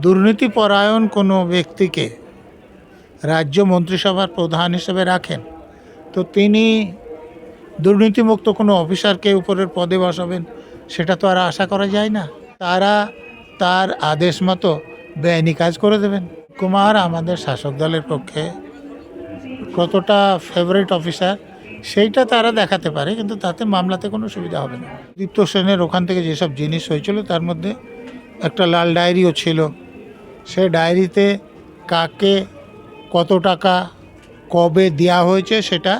দুর্নীতিপরায়ণ কোনো ব্যক্তিকে রাজ্য মন্ত্রিসভার প্রধান হিসেবে রাখেন, তো তিনি দুর্নীতিমুক্ত কোনো অফিসারকে উপরের পদে বসাবেন সেটা তো আর আশা করা যায় না। তারা তার আদেশ মতো বেআইনি কাজ করে দেবেন। কুমার আমাদের শাসক দলের পক্ষে কতটা ফেভারিট অফিসার সেইটা তারা দেখাতে পারে, কিন্তু তাতে মামলাতে কোনো সুবিধা হবে না। দীপ্ত সেনের ওখান থেকে যেসব জিনিস হয়েছিল তার মধ্যে একটা লাল ডায়েরিও ছিল। সেই ডায়েরিতে কাকে কত টাকা কবে দেওয়া হয়েছে সেটা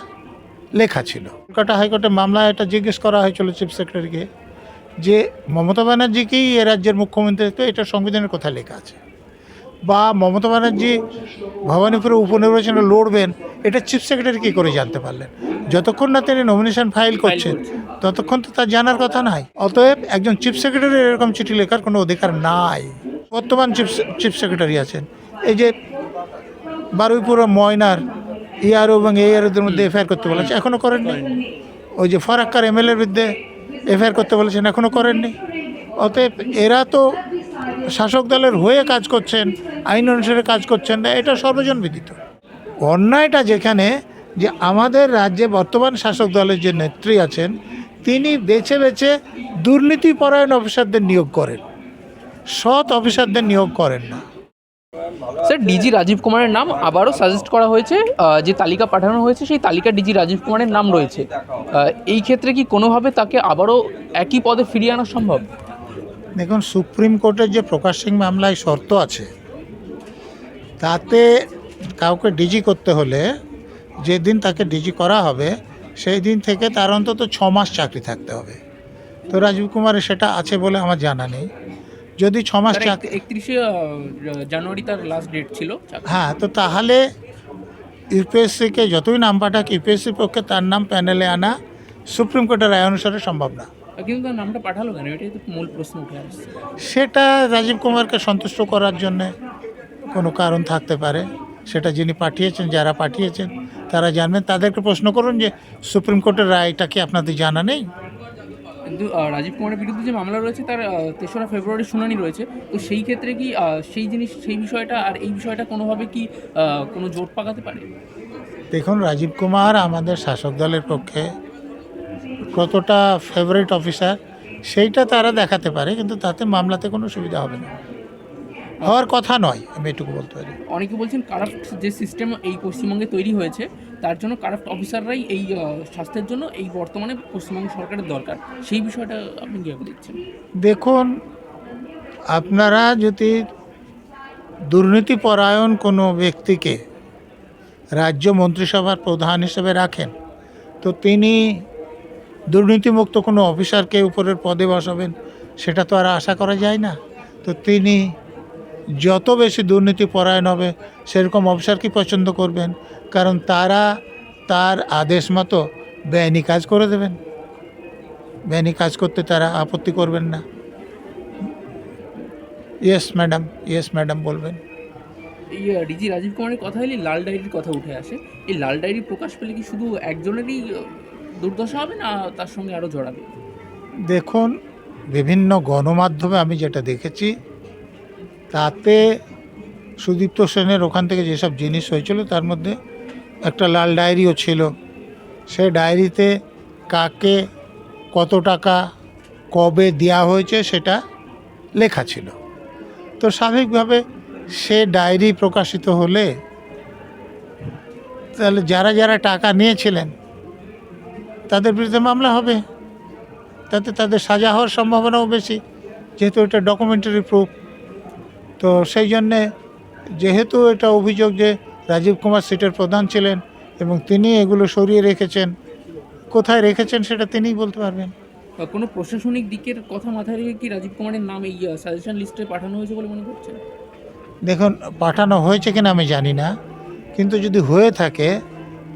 লেখা ছিল। কলকাতা হাইকোর্টে মামলায় এটা জিজ্ঞেস করা হয়েছিল চিফ সেক্রেটারিকে যে মমতা ব্যানার্জিকেই এ রাজ্যের মুখ্যমন্ত্রী, তো এটা সংবিধানের কোথায় লেখা আছে, বা মমতা ব্যানার্জি ভবানীপুরে উপনির্বাচনে লড়বেন এটা চিফ সেক্রেটারি কী করে জানতে পারলেন? যতক্ষণ না তিনি নমিনেশন ফাইল করছেন ততক্ষণ তো তার জানার কথা নাই। অতএব একজন চিফ সেক্রেটারির এরকম চিঠি লেখার কোনো অধিকার নাই। বর্তমান চিফ সেক্রেটারি আছেন, এই যে বারুইপুর ময়নার ইয়ারও এবং এআরওদের মধ্যে এফআইআর করতে বলেছে, এখনও করেননি। ওই যে ফরাক্কার এমএলএর বিরুদ্ধে এফআইআর করতে বলেছেন, এখনও করেননি। অতএব এরা তো শাসক দলের হয়ে কাজ করছেন, আইন অনুসারে কাজ করছেন না, এটা সর্বজন বিদিত। অন্যায়টা যেখানে যে আমাদের রাজ্যে বর্তমান শাসক দলের যে নেত্রী আছেন তিনি বেছে বেছে দুর্নীতিপরায়ণ অফিসারদের নিয়োগ করেন, সৎ অফিসারদের নিয়োগ করেন না। স্যার, ডিজি রাজীব কুমারের নাম আবারও সাজেস্ট করা হয়েছে, যে তালিকা পাঠানো হয়েছে সেই তালিকা ডিজি রাজীব কুমারের নাম রয়েছে। এই ক্ষেত্রে কি কোনোভাবে তাকে আবারও একই পদে ফিরিয়ে আনা সম্ভব? দেখুন, সুপ্রিম কোর্টের যে প্রকাশ সিং মামলায় শর্ত আছে তাতে কাউকে ডিজি করতে হলে যেদিন তাকে ডিজি করা হবে সেই দিন থেকে তার অন্তত 6 মাস চাকরি থাকতে হবে। তো রাজীব কুমারের সেটা আছে বলে আমার জানা নেই। যদি 6 মাস চাকরি, 31শে জানুয়ারি তার লাস্ট ডেট ছিল। হ্যাঁ, তো তাহলে ইউপিএসসিকে যতই নাম পাঠাক ইউপিএসসির পক্ষে তার নাম প্যানেলে আনা সুপ্রিম কোর্টের রায় অনুসারে সম্ভব না। কিন্তু তার নামটা পাঠালো কেন, এটাই তো মূল প্রশ্ন উঠে আসছে। সেটা রাজীব কুমারকে সন্তুষ্ট করার জন্যে কোনো কারণ থাকতে পারে, সেটা যিনি পাঠিয়েছেন, যারা পাঠিয়েছেন তারা জানবেন। তাদেরকে প্রশ্ন করুন যে সুপ্রিম কোর্টের রায়টা কি আপনাদের জানা নেই? কিন্তু রাজীব কুমারের বিরুদ্ধে যে মামলা রয়েছে তার 3রা ফেব্রুয়ারি শুনানি রয়েছে, তো সেই ক্ষেত্রে কি সেই বিষয়টা আর এই বিষয়টা কোনোভাবে কি কোনো জোট পাকাতে পারে? দেখুন, রাজীব কুমার আমাদের শাসক দলের পক্ষে কতটা ফেভারিট অফিসার সেইটা তারা দেখাতে পারে, কিন্তু তাতে মামলাতে কোনো সুবিধা হবে না, হওয়ার কথা নয়, আমি এটুকু বলতে পারি। অনেকে বলছেন কারাপ্ট যে সিস্টেম এই পশ্চিমবঙ্গে তৈরি হয়েছে তার জন্য কারাপ্ট অফিসাররাই এই স্বাস্থ্যের জন্য এই বর্তমানে পশ্চিমবঙ্গ সরকারের দরকার, সেই বিষয়টা আপনি কীভাবে দেখছেন? দেখুন, আপনারা যদি দুর্নীতিপরায়ণ কোনো ব্যক্তিকে রাজ্য মন্ত্রিসভার প্রধান হিসেবে রাখেন, তো তিনি দুর্নীতিমুক্ত কোনো অফিসারকে উপরের পদে বসাবেন সেটা তো আর আশা করা যায় না। তো তিনি যত বেশি দুর্নীতিপরায়ণ হবে সেরকম অফিসার কি পছন্দ করবেন, কারণ তারা তার আদেশ মতো বেআইনি কাজ করে দেবেন। বেআইনি কাজ করতে তারা আপত্তি করবেন না। ইয়েস ম্যাডাম বলবেন। এই ডিজি রাজীব কুমারের কথা হলে লাল ডায়েরির কথা উঠে আসে। এই লাল ডায়েরি প্রকাশ পেলে কি শুধু একজনেরই দুর্দশা হবে না তার সঙ্গে আরও জড়াবে? দেখুন, বিভিন্ন গণমাধ্যমে আমি যেটা দেখেছি তাতে সুদীপ্ত সেনের ওখান থেকে যেসব জিনিস হয়েছিল তার মধ্যে একটা লাল ডায়েরিও ছিল। সেই ডায়েরিতে কাকে কত টাকা কবে দেওয়া হয়েছে সেটা লেখা ছিল। তো স্বাভাবিকভাবে সে ডায়েরি প্রকাশিত হলে তাহলে যারা যারা টাকা নিয়েছিলেন তাদের বিরুদ্ধে মামলা হবে, তাতে তাদের সাজা হওয়ার সম্ভাবনাও বেশি, যেহেতু এটা ডকুমেন্টারি প্রুফ। তো সেই জন্যে যেহেতু এটা অভিযোগ যে রাজীব কুমার সিটের প্রধান ছিলেন এবং তিনি এগুলো সরিয়ে রেখেছেন, কোথায় রেখেছেন সেটা তিনিই বলতে পারবেন। কোনো প্রশাসনিক দিকের কথা মাথায় রেখে কি রাজীব কুমারের নাম এই সাজেশন লিস্টে পাঠানো হয়েছে বলে মনে করছেন? দেখুন, পাঠানো হয়েছে কিনা আমি জানি না, কিন্তু যদি হয়ে থাকে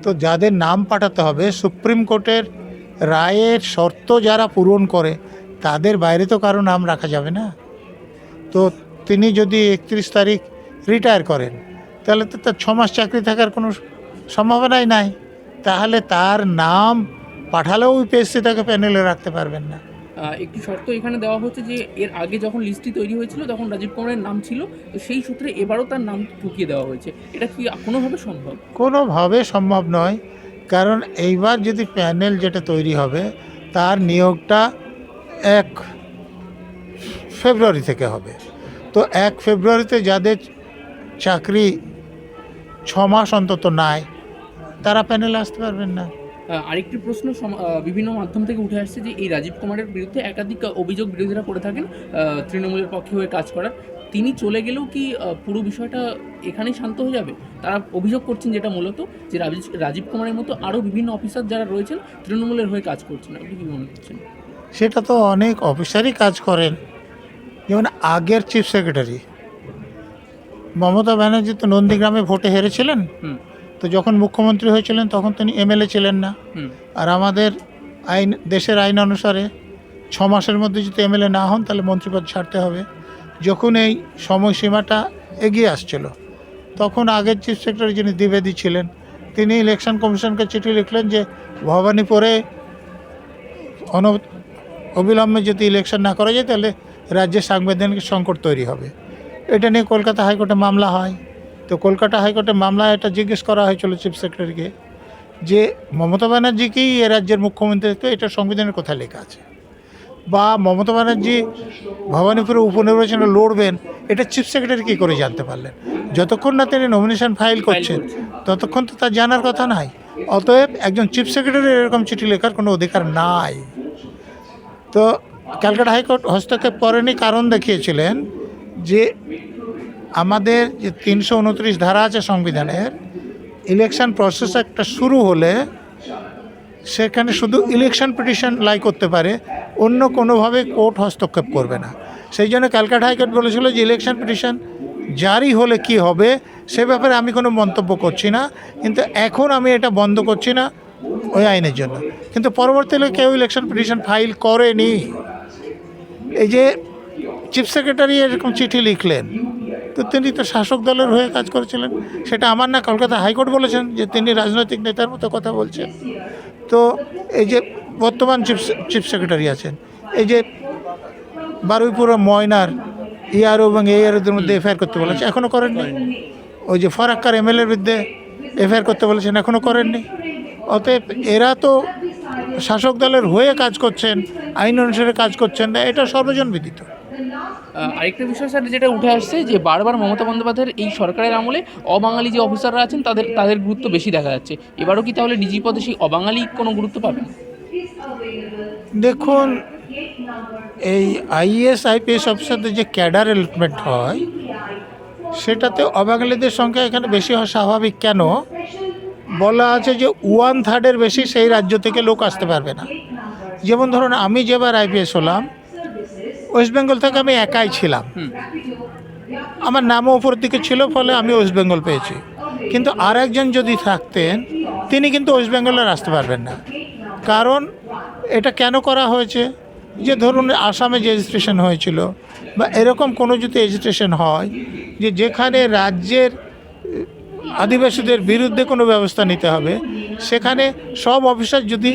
তো যাদের নাম পাঠাতে হবে সুপ্রিম কোর্টের রায়ের শর্ত যারা পূরণ করে তাদের বাইরে তো কারো নাম রাখা যাবে না। তো তিনি যদি 31 তারিখ রিটায়ার করেন তাহলে তো তার 6 মাস চাকরি থাকার কোনো সম্ভাবনাই নাই। তাহলে তার নাম পাঠালেও ইউপিএসসি তাকে প্যানেলে রাখতে পারবেন না। একটি শর্ত এখানে দেওয়া হচ্ছে যে এর আগে যখন লিস্টটি তৈরি হয়েছিল তখন রাজীব কুমারের নাম ছিল, তো সেই সূত্রে এবারও তার নাম ঢুকিয়ে দেওয়া হয়েছে। এটা কি কোনোভাবে সম্ভব? কোনোভাবে সম্ভব নয়, কারণ এইবার যদি প্যানেল যেটা তৈরি হবে তার নিয়োগটা 1 ফেব্রুয়ারি থেকে হবে। তো 1 ফেব্রুয়ারিতে যাদের চাকরি 6 মাস অন্তত নাই, তারা প্যানেলে আসতে পারবেন না। আরেকটি প্রশ্ন বিভিন্ন মাধ্যম থেকে উঠে আসছে যে এই রাজীব কুমারের বিরুদ্ধে একাধিক অভিযোগ বিরোধীরা করে থাকেন তৃণমূলের পক্ষে হয়ে কাজ করার। তিনি চলে গেলেও কি পুরো বিষয়টা এখানেই শান্ত হয়ে যাবে? তারা অভিযোগ করছেন যেটা মূলত যে রাজীব কুমারের মতো আরও বিভিন্ন অফিসার যারা রয়েছেন তৃণমূলের হয়ে কাজ করছেন। আপনি কি মনে করছেন? সেটা তো অনেক অফিসারই কাজ করেন, যেমন আগের চিফ সেক্রেটারি মমতা ব্যানার্জি তো নন্দীগ্রামে ভোটে হেরেছিলেন। হুম তো যখন মুখ্যমন্ত্রী হয়েছিলেন তখন তিনি এমএলএ ছিলেন না। হুম আর আমাদের দেশের আইন অনুসারে 6 মাসের মধ্যে যদি এমএলএ না হন তাহলে মন্ত্রিপদ ছাড়তে হবে। যখন এই সময়সীমাটা এগিয়ে আসছিল তখন আগের চিফ সেক্রেটারি যিনি দ্বিবেদী ছিলেন তিনি ইলেকশন কমিশনকে চিঠি লিখলেন যে ভবানীপুরে অবিলম্বে যদি ইলেকশন না করা যায় তাহলে রাজ্যে সাংবিধানিক সংকট তৈরি হবে। এটা নিয়ে কলকাতা হাইকোর্টে মামলা হয়। তো কলকাতা হাইকোর্টে মামলায় এটা জিজ্ঞেস করা হয়েছিল চিফ সেক্রেটারিকে যে মমতা ব্যানার্জিকেই এ রাজ্যের মুখ্যমন্ত্রী, তো এটা সংবিধানের কোথায় লেখা আছে? বা মমতা ব্যানার্জি ভবানীপুরে উপনির্বাচনে লড়বেন এটা চিফ সেক্রেটারি কী করে জানতে পারলেন? যতক্ষণ না তিনি নমিনেশন ফাইল করছেন ততক্ষণ তো তার জানার কথা নাই। অতএব একজন চিফ সেক্রেটারির এরকম চিঠি লেখার কোনো অধিকার নাই। তো ক্যালকাটা হাইকোর্ট হস্তক্ষেপ করেনি, কারণ দেখিয়েছিলেন যে আমাদের যে 329 ধারা আছে সংবিধানের, ইলেকশন প্রসেস একটা শুরু হলে সেখানে শুধু ইলেকশন পিটিশন লাই করতে পারে, অন্য কোনোভাবে কোর্ট হস্তক্ষেপ করবে না। সেই জন্য ক্যালকাটা হাইকোর্ট বলেছিল যে ইলেকশন পিটিশন জারি হলে কি হবে সে ব্যাপারে আমি কোনো মন্তব্য করছি না, কিন্তু এখন আমি এটা বন্ধ করছি না ওই আইনের জন্য। কিন্তু পরবর্তীতে কেউ ইলেকশন পিটিশন ফাইল করেনি। এই যে চিফ সেক্রেটারি এরকম চিঠি লিখলেন, তো তিনি তো শাসক দলের হয়ে কাজ করেছিলেন, সেটা আমার না, কলকাতা হাইকোর্ট বলেছেন যে তিনি রাজনৈতিক নেতার মতো কথা বলছেন। তো এই যে বর্তমান চিফ সেক্রেটারি আছেন, এই যে বারুইপুর ময়নার ইআরও এবং এআরওদের মধ্যে এফআইআর করতে বলেছে, এখনও করেননি। ওই যে ফরাক্কার এমএলএর বিরুদ্ধে এফআইআর করতে বলেছেন, এখনও করেননি। অতএব এরা তো শাসক দলের হয়ে কাজ করছেন, আইন অনুসারে কাজ করছেন না, এটা সর্বজনবিদিত। আরেকটা বিষয় স্যার যেটা উঠে আসছে যে বারবার মমতা বন্দ্যোপাধ্যায়ের এই সরকারের আমলে অবাঙালি যে অফিসাররা আছেন তাদের গুরুত্ব বেশি দেখা যাচ্ছে। এবারও কি তাহলে ডিজি পদে সেই অবাঙালি কোনো গুরুত্ব পাবেন? দেখুন, এই আইএএস আইপিএস অফিসারদের যে ক্যাডার অ্যালটমেন্ট হয় সেটাতে অবাঙালিদের সংখ্যা এখানে বেশি হওয়া স্বাভাবিক। কেন? বলা আছে যে 1/3 বেশি সেই রাজ্য থেকে লোক আসতে পারবে না। যেমন ধরুন, আমি যেবার আইপিএস হলাম ওয়েস্ট বেঙ্গল থেকে আমি একাই ছিলাম, আমার নামও উপর দিকে ছিল, ফলে আমি ওয়েস্ট বেঙ্গল পেয়েছি। কিন্তু আর একজন যদি থাকতেন তিনি কিন্তু ওয়েস্ট বেঙ্গলের আসতে পারবেন না। কারণ এটা কেন করা হয়েছে, যে ধরুন আসামে যে রেজিস্ট্রেশন হয়েছিল বা এরকম কোনো যদি রেজিস্ট্রেশন হয় যে যেখানে রাজ্যের আদিবাসীদের বিরুদ্ধে কোনো ব্যবস্থা নিতে হবে, সেখানে সব অফিসার যদি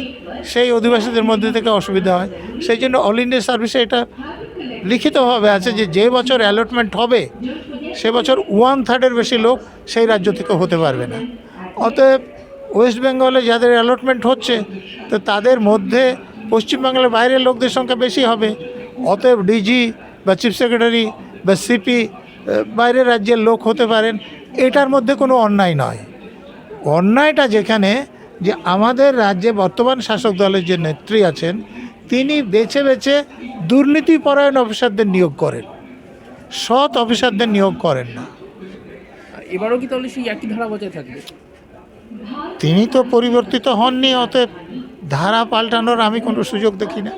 সেই অধিবাসীদের মধ্যে থেকে অসুবিধা হয়, সেই জন্য অল ইন্ডিয়া সার্ভিসে এটা লিখিতভাবে আছে যে যে বছর অ্যালটমেন্ট হবে সে বছর 1/3 বেশি লোক সেই রাজ্য থেকে হতে পারবে না। অতএব ওয়েস্ট বেঙ্গলে যাদের অ্যালটমেন্ট হচ্ছে তো তাদের মধ্যে পশ্চিমবাংলার বাইরের লোকদের সংখ্যা বেশি হবে। অতএব ডিজি বা চিফ সেক্রেটারি বা সিপি বাইরের রাজ্যের লোক হতে পারেন, এটার মধ্যে কোনো অন্যায় নয়। অন্যায়টা যেখানে যে আমাদের রাজ্যে বর্তমান শাসক দলের যে নেত্রী আছেন তিনি বেছে বেছে দুর্নীতিপরায়ণ অফিসারদের নিয়োগ করেন, সৎ অফিসারদের নিয়োগ করেন না। এবারও কি তাহলে সেই একই ধারা বজায় থাকবে? তিনি তো পরিবর্তিত হননি, অতএব ধারা পাল্টানোর আমি কোনো সুযোগ দেখি না।